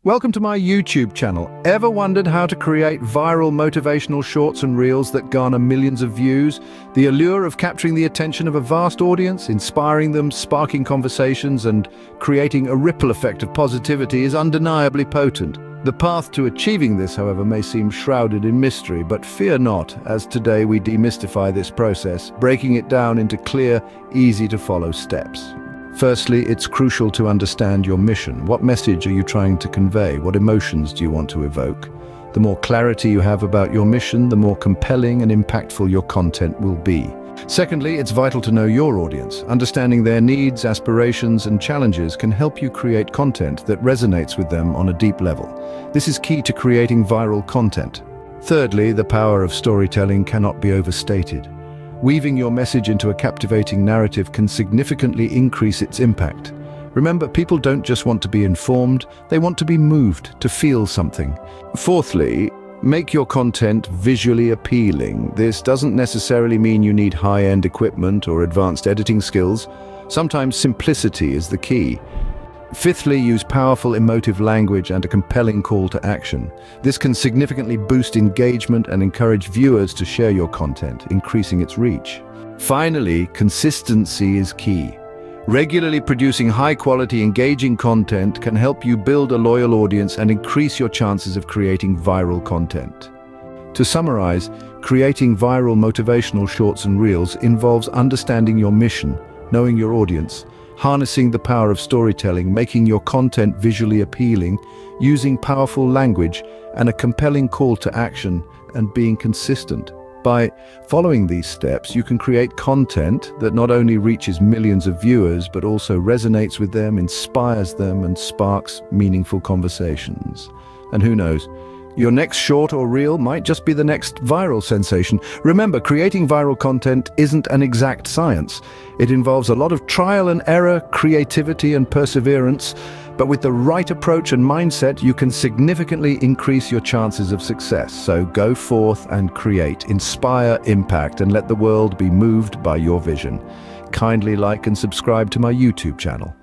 Welcome to my YouTube channel. Ever wondered how to create viral motivational shorts and reels that garner millions of views? The allure of capturing the attention of a vast audience, inspiring them, sparking conversations, and creating a ripple effect of positivity is undeniably potent. The path to achieving this, however, may seem shrouded in mystery, but fear not, as today we demystify this process, breaking it down into clear, easy-to-follow steps. Firstly, it's crucial to understand your mission. What message are you trying to convey? What emotions do you want to evoke? The more clarity you have about your mission, the more compelling and impactful your content will be. Secondly, it's vital to know your audience. Understanding their needs, aspirations, and challenges can help you create content that resonates with them on a deep level. This is key to creating viral content. Thirdly, the power of storytelling cannot be overstated. Weaving your message into a captivating narrative can significantly increase its impact. Remember, people don't just want to be informed, they want to be moved, to feel something. Fourthly, make your content visually appealing. This doesn't necessarily mean you need high-end equipment or advanced editing skills. Sometimes simplicity is the key. Fifthly, use powerful emotive language and a compelling call to action. This can significantly boost engagement and encourage viewers to share your content, increasing its reach. Finally, consistency is key. Regularly producing high-quality, engaging content can help you build a loyal audience and increase your chances of creating viral content. To summarize, creating viral motivational shorts and reels involves understanding your mission, knowing your audience, harnessing the power of storytelling, making your content visually appealing, using powerful language and a compelling call to action, and being consistent. By following these steps, you can create content that not only reaches millions of viewers, but also resonates with them, inspires them, and sparks meaningful conversations. And who knows, your next short or reel might just be the next viral sensation. Remember, creating viral content isn't an exact science. It involves a lot of trial and error, creativity, and perseverance. But with the right approach and mindset, you can significantly increase your chances of success. So go forth and create, inspire, impact, and let the world be moved by your vision. Kindly like and subscribe to my YouTube channel.